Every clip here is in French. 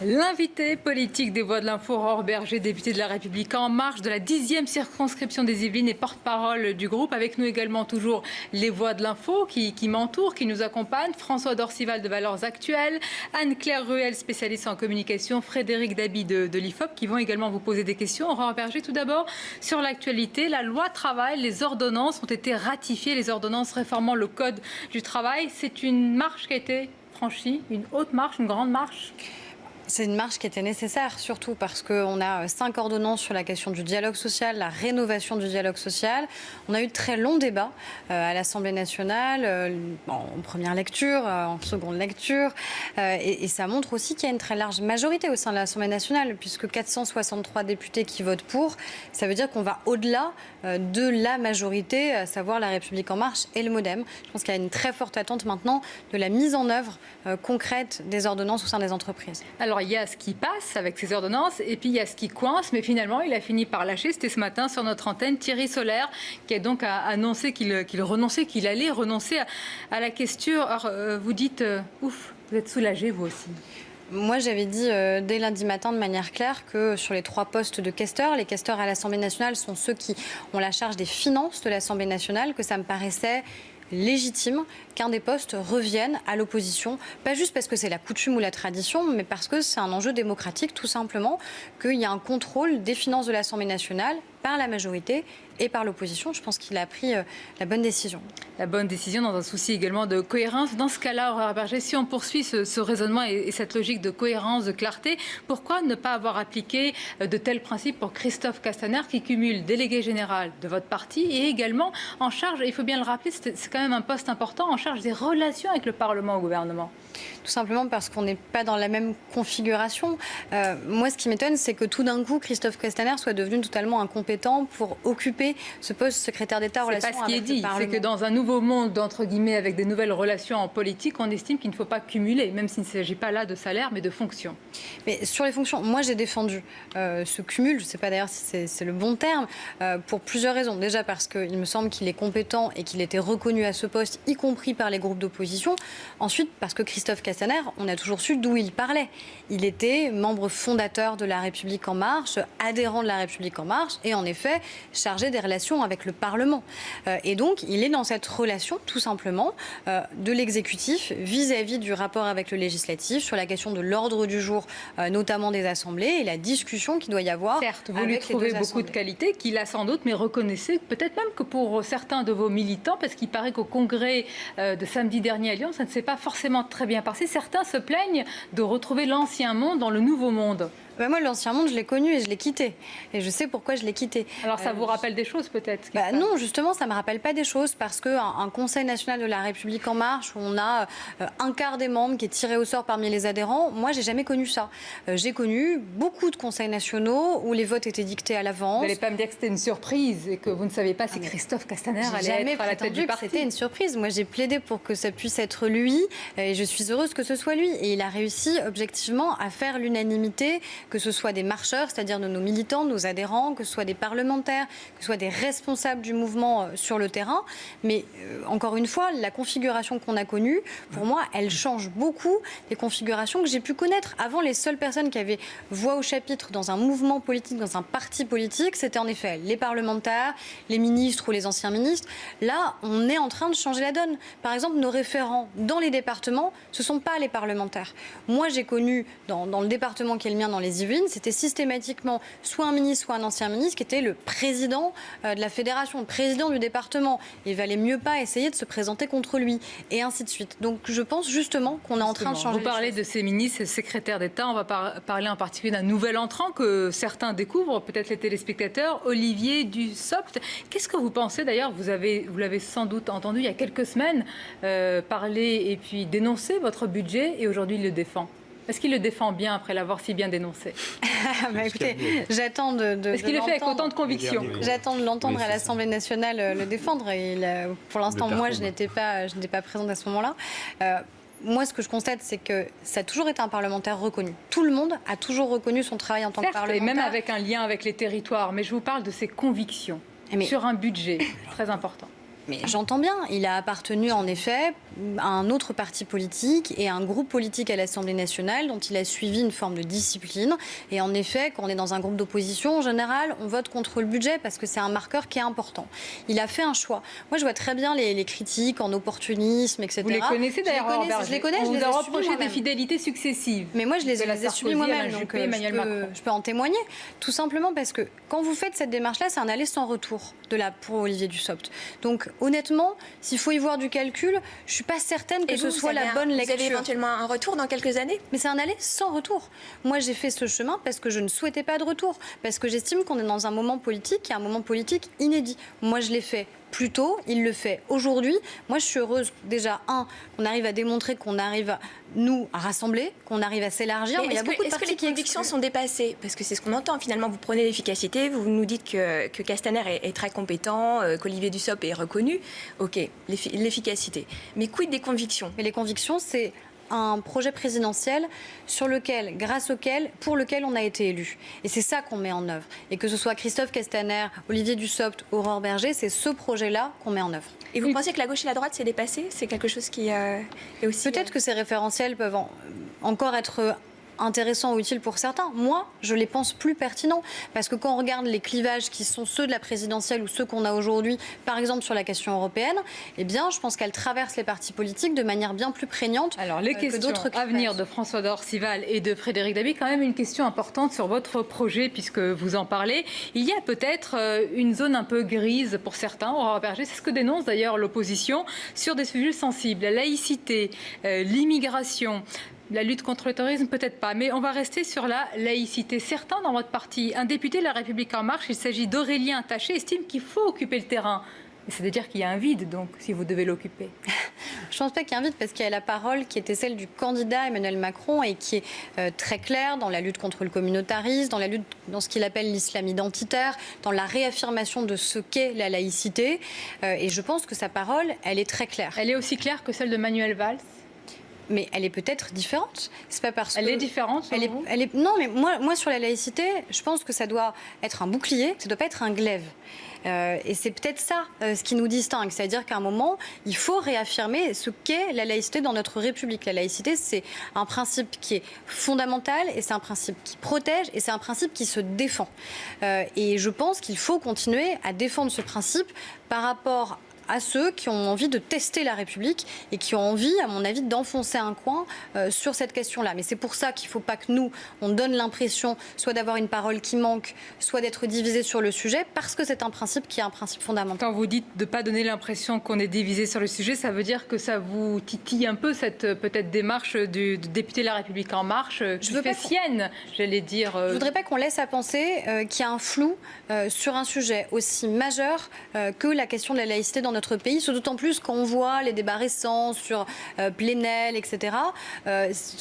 L'invité politique des Voix de l'Info, Aurore Berger, député de La République En Marche, de la 10e circonscription des Yvelines et porte-parole du groupe. Avec nous également toujours les Voix de l'Info qui m'entourent, qui nous accompagnent. François Dorcival de Valeurs Actuelles, Anne-Claire Ruel, spécialiste en communication, Frédéric Dabi de l'IFOP, qui vont également vous poser des questions. Aurore Berger, tout d'abord, sur l'actualité, la loi travail, les ordonnances ont été ratifiées, les ordonnances réformant le code du travail. C'est une marche qui a été franchie, une haute marche, une grande marche. C'est une marche qui était nécessaire, surtout parce qu'on a 5 ordonnances sur la question du dialogue social, la rénovation du dialogue social. On a eu de très longs débats à l'Assemblée nationale, en première lecture, en seconde lecture. Et ça montre aussi qu'il y a une très large majorité au sein de l'Assemblée nationale, puisque 463 députés qui votent pour, ça veut dire qu'on va au-delà de la majorité, à savoir La République En Marche et le MoDem. Je pense qu'il y a une très forte attente maintenant de la mise en œuvre concrète des ordonnances au sein des entreprises. Alors, il y a ce qui passe avec ces ordonnances et puis il y a ce qui coince, mais finalement, il a fini par lâcher. C'était ce matin sur notre antenne, Thierry Solère, qui a donc annoncé qu'il allait renoncer à la question. Alors, vous dites, ouf, vous êtes soulagé, vous aussi? Moi, j'avais dit dès lundi matin de manière claire que sur les 3 postes de questeurs, les questeurs à l'Assemblée nationale sont ceux qui ont la charge des finances de l'Assemblée nationale, que ça me paraissait légitime qu'un des postes revienne à l'opposition, pas juste parce que c'est la coutume ou la tradition, mais parce que c'est un enjeu démocratique, tout simplement, qu'il y a un contrôle des finances de l'Assemblée nationale par la majorité et par l'opposition. Je pense qu'il a pris la bonne décision. La bonne décision dans un souci également de cohérence. Dans ce cas-là, Aurore Berger, si on poursuit ce raisonnement et cette logique de cohérence, de clarté, pourquoi ne pas avoir appliqué de tels principes pour Christophe Castaner, qui cumule délégué général de votre parti et également en charge, et il faut bien le rappeler, c'est quand même un poste important, en charge des relations avec le Parlement au gouvernement? Tout simplement parce qu'on n'est pas dans la même configuration. Moi, ce qui m'étonne, c'est que tout d'un coup, Christophe Castaner soit devenu totalement incompétent pour occuper ce poste secrétaire d'État en relation avec le Parlement. C'est pas ce qui est dit, c'est que dans un nouveau monde, entre guillemets, avec des nouvelles relations en politique, on estime qu'il ne faut pas cumuler, même s'il ne s'agit pas là de salaire, mais de fonctions. Mais sur les fonctions, moi j'ai défendu ce cumul, je ne sais pas d'ailleurs si c'est le bon terme, pour plusieurs raisons. Déjà parce qu'il me semble qu'il est compétent et qu'il était reconnu à ce poste, y compris par les groupes d'opposition. Ensuite, parce que Christophe Castaner, on a toujours su d'où il parlait. Il était membre fondateur de La République En Marche, adhérent de La République En Marche et en effet chargé des relations avec le Parlement. Et donc, il est dans cette relation, tout simplement, de l'exécutif vis-à-vis du rapport avec le législatif sur la question de l'ordre du jour, notamment des assemblées, et la discussion qu'il doit y avoir. Certes, vous lui trouvez beaucoup de qualités, qu'il a sans doute, mais reconnaissez peut-être même que pour certains de vos militants, parce qu'il paraît qu'au congrès de samedi dernier à Lyon, ça ne s'est pas forcément très bien passé. Certains se plaignent de retrouver l'ancien monde dans le nouveau monde. Moi, l'ancien monde, je l'ai connu et je l'ai quitté. Et je sais pourquoi je l'ai quitté. Alors, ça vous rappelle des choses, peut-être? Non, justement, ça ne me rappelle pas des choses parce qu'un Conseil national de La République En Marche, où on a un quart des membres qui est tiré au sort parmi les adhérents, moi, j'ai jamais connu ça. J'ai connu beaucoup de conseils nationaux où les votes étaient dictés à l'avance. Vous n'allez pas me dire que c'était une surprise et que vous ne saviez pas si Christophe Castaner allait être à la tête du parti? C'était une surprise. Moi, j'ai plaidé pour que ça puisse être lui et je suis heureuse que ce soit lui. Et il a réussi, objectivement, à faire l'unanimité, que ce soit des marcheurs, c'est-à-dire de nos militants, de nos adhérents, que ce soit des parlementaires, que ce soit des responsables du mouvement sur le terrain. Mais encore une fois, la configuration qu'on a connue, pour moi, elle change beaucoup des configurations que j'ai pu connaître. Avant, les seules personnes qui avaient voix au chapitre dans un mouvement politique, dans un parti politique, c'était en effet les parlementaires, les ministres ou les anciens ministres. Là, on est en train de changer la donne. Par exemple, nos référents dans les départements, ce ne sont pas les parlementaires. Moi, j'ai connu dans le département qui est le mien, dans les Yvelines, c'était systématiquement soit un ministre, soit un ancien ministre qui était le président de la fédération, le président du département. Il valait mieux pas essayer de se présenter contre lui, et ainsi de suite. Donc je pense justement qu'on est en train de changer. Vous parlez de ces ministres et secrétaires d'État. On va parler en particulier d'un nouvel entrant que certains découvrent, peut-être les téléspectateurs, Olivier Dussopt. Qu'est-ce que vous pensez d'ailleurs? Vous l'avez sans doute entendu il y a quelques semaines parler et puis dénoncer votre budget, et aujourd'hui il le défend. Est-ce qu'il le défend bien après l'avoir si bien dénoncé? Écoutez, j'attends de Est-ce qu'il le fait avec autant de conviction? J'attends de l'entendre à l'Assemblée nationale le défendre. Et pour l'instant, moi, je n'étais pas présente à ce moment-là. Moi, ce que je constate, c'est que ça a toujours été un parlementaire reconnu. Tout le monde a toujours reconnu son travail en tant que parlementaire. Et même avec un lien avec les territoires. Mais je vous parle de ses convictions sur un budget très important. Mais j'entends bien, il a appartenu en effet un autre parti politique et un groupe politique à l'Assemblée nationale dont il a suivi une forme de discipline. Et en effet, quand on est dans un groupe d'opposition, en général, on vote contre le budget parce que c'est un marqueur qui est important. Il a fait un choix. Moi, je vois très bien les critiques en opportunisme, etc. Vous les connaissez d'ailleurs, je les connais, on je les vous a ai reproché subies des moi-même. fidélités successives. Mais moi, je les ai subies moi-même, donc je peux en témoigner. Tout simplement parce que quand vous faites cette démarche-là, c'est un aller sans retour pour Olivier Dussopt. Donc, honnêtement, s'il faut y voir du calcul, je ne suis pas certaine que ce soit la bonne lecture. Vous avez éventuellement un retour dans quelques années ? Mais c'est un aller sans retour. Moi, j'ai fait ce chemin parce que je ne souhaitais pas de retour, parce que j'estime qu'on est dans un moment politique qui est un moment politique inédit. Moi, je l'ai fait plus tôt, il le fait aujourd'hui. Moi, je suis heureuse, déjà, qu'on arrive à démontrer qu'on arrive, nous, à rassembler, qu'on arrive à s'élargir. Mais est-ce que les convictions sont dépassées ? Parce que c'est ce qu'on entend. Finalement, vous prenez l'efficacité, vous nous dites que Castaner est très compétent, qu'Olivier Dussopt est reconnu. OK, l'efficacité. Mais quid des convictions ? Mais les convictions, c'est un projet présidentiel pour lequel on a été élu. Et c'est ça qu'on met en œuvre. Et que ce soit Christophe Castaner, Olivier Dussopt, Aurore Bergé, c'est ce projet-là qu'on met en œuvre. Et vous pensez que la gauche et la droite s'est dépassée ? C'est quelque chose qui est aussi... Peut-être que ces référentiels peuvent encore être intéressants ou utiles pour certains. Moi, je les pense plus pertinents. Parce que quand on regarde les clivages qui sont ceux de la présidentielle ou ceux qu'on a aujourd'hui, par exemple sur la question européenne, eh bien, je pense qu'elle traverse les partis politiques de manière bien plus prégnante que d'autres à venir de François Dorcival et de Frédéric Dabi, quand même une question importante sur votre projet, puisque vous en parlez. Il y a peut-être une zone un peu grise pour certains, Aurore Bergé, c'est ce que dénonce d'ailleurs l'opposition, sur des sujets sensibles, la laïcité, l'immigration. La lutte contre le terrorisme, peut-être pas, mais on va rester sur la laïcité. Certains dans votre parti, un député de La République En Marche, il s'agit d'Aurélien Taché, estime qu'il faut occuper le terrain. C'est-à-dire qu'il y a un vide, donc, si vous devez l'occuper. Je ne pense pas qu'il y a un vide, parce qu'il y a la parole qui était celle du candidat Emmanuel Macron et qui est très claire dans la lutte contre le communautarisme, dans la lutte dans ce qu'il appelle l'islam identitaire, dans la réaffirmation de ce qu'est la laïcité. Et je pense que sa parole, elle est très claire. Elle est aussi claire que celle de Manuel Valls ? Mais elle est peut-être différente. C'est pas parce elle est différente selon vous ? Non, mais moi, sur la laïcité, je pense que ça doit être un bouclier, ça ne doit pas être un glaive. Et c'est peut-être ça ce qui nous distingue. C'est-à-dire qu'à un moment, il faut réaffirmer ce qu'est la laïcité dans notre République. La laïcité, c'est un principe qui est fondamental et c'est un principe qui protège et c'est un principe qui se défend. Et je pense qu'il faut continuer à défendre ce principe par rapport à ceux qui ont envie de tester la République et qui ont envie, à mon avis, d'enfoncer un coin sur cette question-là. Mais c'est pour ça qu'il ne faut pas que nous, on donne l'impression soit d'avoir une parole qui manque, soit d'être divisé sur le sujet, parce que c'est un principe qui est un principe fondamental. Quand vous dites de ne pas donner l'impression qu'on est divisé sur le sujet, ça veut dire que ça vous titille un peu cette peut-être démarche du député de La République En Marche qui fait sienne, j'allais dire. Je ne voudrais pas qu'on laisse à penser qu'il y a un flou sur un sujet aussi majeur que la question de la laïcité dans notre pays, d'autant plus quand on voit les débats récents sur Plenel, etc.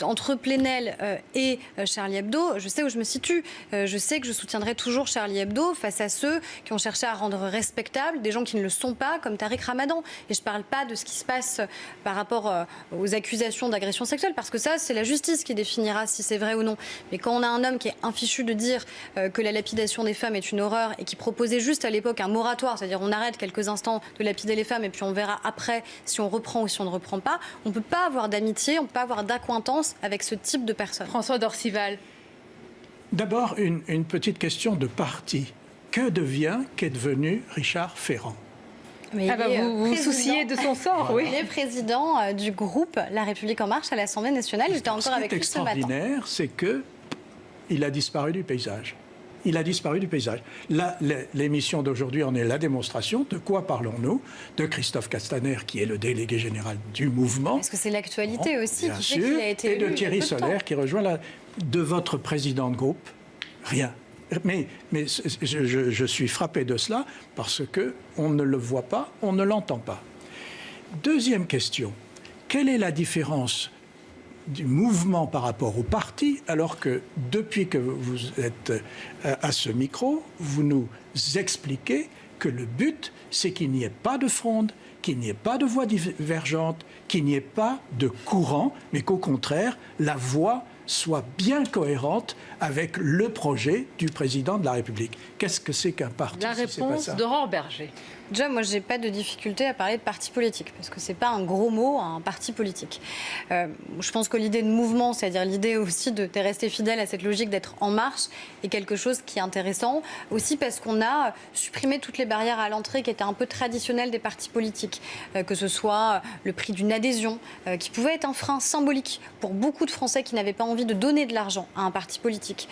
Entre Plenel et Charlie Hebdo, je sais où je me situe. Je sais que je soutiendrai toujours Charlie Hebdo face à ceux qui ont cherché à rendre respectable des gens qui ne le sont pas, comme Tariq Ramadan. Et je ne parle pas de ce qui se passe par rapport aux accusations d'agression sexuelle, parce que ça, c'est la justice qui définira si c'est vrai ou non. Mais quand on a un homme qui est infichu de dire que la lapidation des femmes est une horreur et qui proposait juste à l'époque un moratoire, c'est-à-dire on arrête quelques instants de lapider les femmes et puis on verra après si on reprend ou si on ne reprend pas. On ne peut pas avoir d'amitié, on ne peut pas avoir d'accointance avec ce type de personnes. François Dorcival. D'abord, une petite question de parti. qu'est devenu Richard Ferrand? Mais vous vous souciez de son sort, oui. Il est président du groupe La République En Marche à l'Assemblée nationale. J'étais encore avec lui ce matin. Ce qui est extraordinaire, c'est qu'il a disparu du paysage. Il a disparu du paysage. L'émission d'aujourd'hui en est la démonstration. De quoi parlons-nous? De Christophe Castaner, qui est le délégué général du mouvement. Est-ce que c'est l'actualité aussi bien qui sûr, fait qu'il a été élu? Et de Thierry Solaire, qui rejoint de votre président de groupe. Rien. Mais je suis frappé de cela parce qu'on ne le voit pas, on ne l'entend pas. Deuxième question. Quelle est la différence du mouvement par rapport au parti, alors que depuis que vous êtes à ce micro, vous nous expliquez que le but, c'est qu'il n'y ait pas de fronde, qu'il n'y ait pas de voix divergente, qu'il n'y ait pas de courant, mais qu'au contraire, la voix soit bien cohérente avec le projet du président de la République. Qu'est-ce que c'est qu'un parti? La si c'est pas réponse ça d'Aurore Berger. Déjà, moi, je n'ai pas de difficulté à parler de parti politique, parce que ce n'est pas un gros mot, un parti politique. Je pense que l'idée de mouvement, c'est-à-dire l'idée aussi de rester fidèle à cette logique d'être en marche, est quelque chose qui est intéressant, aussi parce qu'on a supprimé toutes les barrières à l'entrée qui étaient un peu traditionnelles des partis politiques, que ce soit le prix d'une adhésion, qui pouvait être un frein symbolique pour beaucoup de Français qui n'avaient pas envie de donner de l'argent à un parti politique,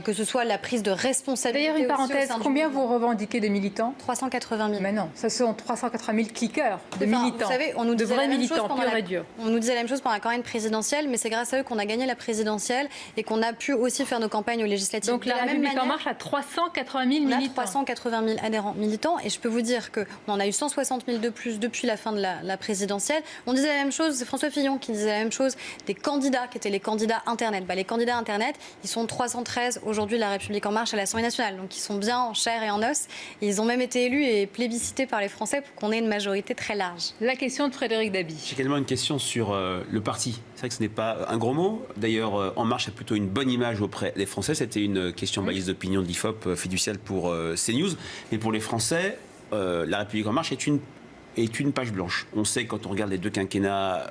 que ce soit la prise de responsabilité. D'ailleurs, une aussi au parenthèse, sein du combien mouvement. vous revendiquez de militants? 380 000. Mais non, ce sont 380 000 cliqueurs de Enfin, militants. Vous savez, on nous de disait vrais la même chose militants, pendant pur et dur. On nous disait la même chose pendant la campagne présidentielle, mais c'est grâce à eux qu'on a gagné la présidentielle et qu'on a pu aussi faire nos campagnes aux législatives. Donc De la même République en manière, marche a 380 000 on a militants. 380 000 adhérents militants et je peux vous dire qu'on en a eu 160 000 de plus depuis la fin de la présidentielle. On disait la même chose, c'est François Fillon qui disait la même chose des candidats qui étaient les candidats Internet. Les candidats Internet, ils sont 313 aujourd'hui de la République en marche à l'Assemblée nationale, donc ils sont bien en chair et en os. Et ils ont même été élus et plébiscités par les Français pour qu'on ait une majorité très large. La question de Frédéric Dabi. J'ai également une question sur le parti. C'est vrai que ce n'est pas un gros mot. D'ailleurs, En Marche a plutôt une bonne image auprès des Français. C'était une question balise d'opinion de l'IFOP fiduciale pour CNews. Mais pour les Français, la République En Marche est une page blanche. On sait, quand on regarde les deux quinquennats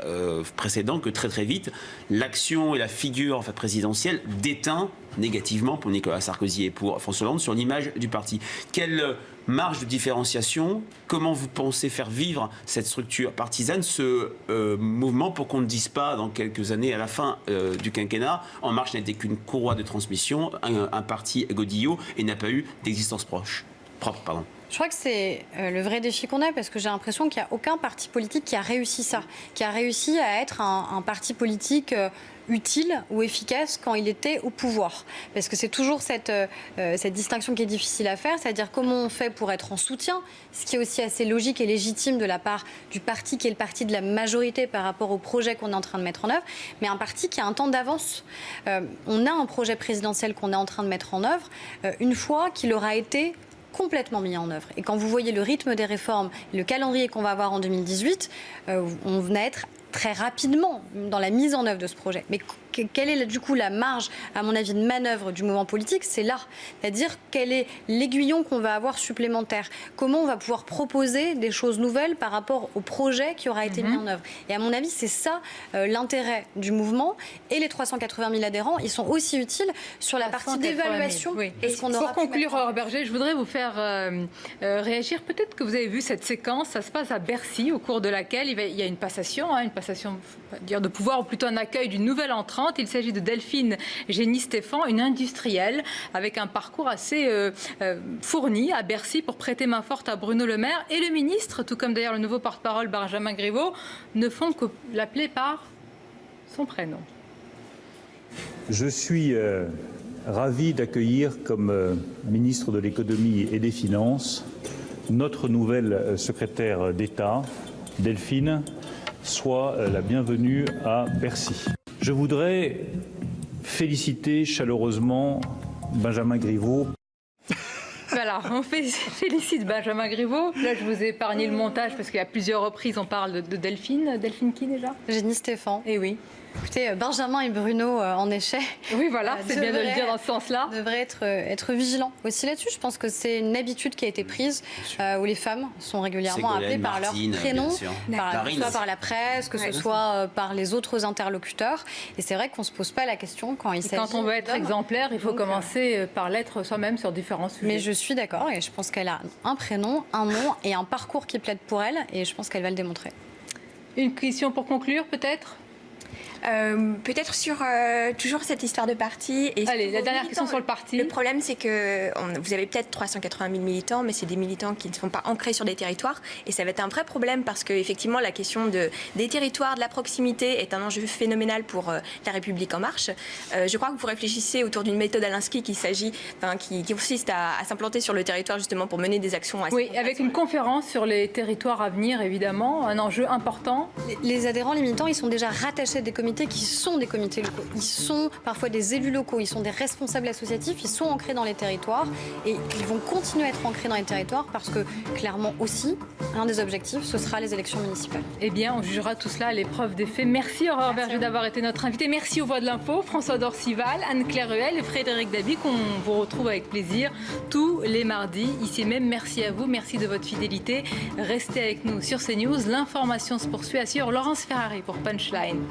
précédents, que très très vite, l'action et la figure présidentielle déteint négativement pour Nicolas Sarkozy et pour François Hollande sur l'image du parti. Quelle marge de différenciation? Comment vous pensez faire vivre cette structure partisane, ce mouvement, pour qu'on ne dise pas dans quelques années, à la fin du quinquennat, En Marche n'était qu'une courroie de transmission, un parti godillot et n'a pas eu d'existence propre. Je crois que c'est le vrai défi qu'on a, parce que j'ai l'impression qu'il n'y a aucun parti politique qui a réussi ça, qui a réussi à être un parti politique utile ou efficace quand il était au pouvoir. Parce que c'est toujours cette distinction qui est difficile à faire, c'est-à-dire comment on fait pour être en soutien, ce qui est aussi assez logique et légitime de la part du parti qui est le parti de la majorité par rapport au projet qu'on est en train de mettre en œuvre, mais un parti qui a un temps d'avance. On a un projet présidentiel qu'on est en train de mettre en œuvre une fois qu'il aura été complètement mis en œuvre. Et quand vous voyez le rythme des réformes, le calendrier qu'on va avoir en 2018, on va être très rapidement dans la mise en œuvre de ce projet. Mais quelle est du coup la marge, à mon avis, de manœuvre du mouvement politique? C'est là. C'est-à-dire quel est l'aiguillon qu'on va avoir supplémentaire? Comment on va pouvoir proposer des choses nouvelles par rapport au projet qui aura été mis en œuvre? Et à mon avis, c'est ça l'intérêt du mouvement. Et les 380 000 adhérents, ils sont aussi utiles sur la partie d'évaluation. Oui. De ce qu'on aura Pour pu conclure, mettre en Aurore Berger, je voudrais vous faire réagir. Peut-être que vous avez vu cette séquence. Ça se passe à Bercy, au cours de laquelle il y a une passation, de pouvoir, ou plutôt un accueil d'une nouvelle entrante. Il s'agit de Delphine Génie-Stéphan, une industrielle avec un parcours assez fourni à Bercy pour prêter main forte à Bruno Le Maire. Et le ministre, tout comme d'ailleurs le nouveau porte-parole Benjamin Griveaux, ne font que l'appeler par son prénom. Je suis ravi d'accueillir comme ministre de l'économie et des finances notre nouvelle secrétaire d'État, Delphine. Soit la bienvenue à Bercy. Je voudrais féliciter chaleureusement Benjamin Griveaux. Voilà, on félicite Benjamin Griveaux. Là, je vous ai épargné le montage parce qu'à plusieurs reprises, on parle de Delphine. Delphine qui déjà? Génie-Stéphan. Eh oui. Écoutez, Benjamin et Bruno en échec. Oui, voilà, c'est bien de le dire dans ce sens-là. Devrait être vigilant aussi là-dessus. Je pense que c'est une habitude qui a été prise où les femmes sont régulièrement appelées par leur prénom, que ce soit par la presse, que ce soit par les autres interlocuteurs. Et c'est vrai qu'on ne se pose pas la question quand il s'agit. Quand on veut être exemplaire, il faut commencer par l'être soi-même sur différents sujets. Mais je suis d'accord et je pense qu'elle a un prénom, un nom et un parcours qui plaide pour elle et je pense qu'elle va le démontrer. Une question pour conclure, peut-être? Peut-être sur toujours cette histoire de parti. Et allez, la dernière question sur le parti. Le problème, c'est que vous avez peut-être 380 000 militants, mais c'est des militants qui ne sont pas ancrés sur des territoires. Et ça va être un vrai problème parce qu'effectivement, la question des territoires, de la proximité est un enjeu phénoménal pour la République En Marche. Je crois que vous réfléchissez autour d'une méthode Alinsky qui consiste à s'implanter sur le territoire justement pour mener des actions. Oui, avec une conférence sur les territoires à venir, évidemment, un enjeu important. Les adhérents, les militants, ils sont déjà rattachés à des communautés comités qui sont des comités locaux. Ils sont parfois des élus locaux, ils sont des responsables associatifs, ils sont ancrés dans les territoires et ils vont continuer à être ancrés dans les territoires parce que clairement aussi, un des objectifs, ce sera les élections municipales. Eh bien, on jugera tout cela à l'épreuve des faits. Merci Aurore Berger d'avoir été notre invitée. Merci aux Voix de l'Info, François Dorcival, Anne-Claire Ruel et Frédéric Dabi, qu'on vous retrouve avec plaisir tous les mardis ici même. Merci à vous, merci de votre fidélité. Restez avec nous sur CNews. L'information se poursuit à suivre. Laurence Ferrari pour Punchline.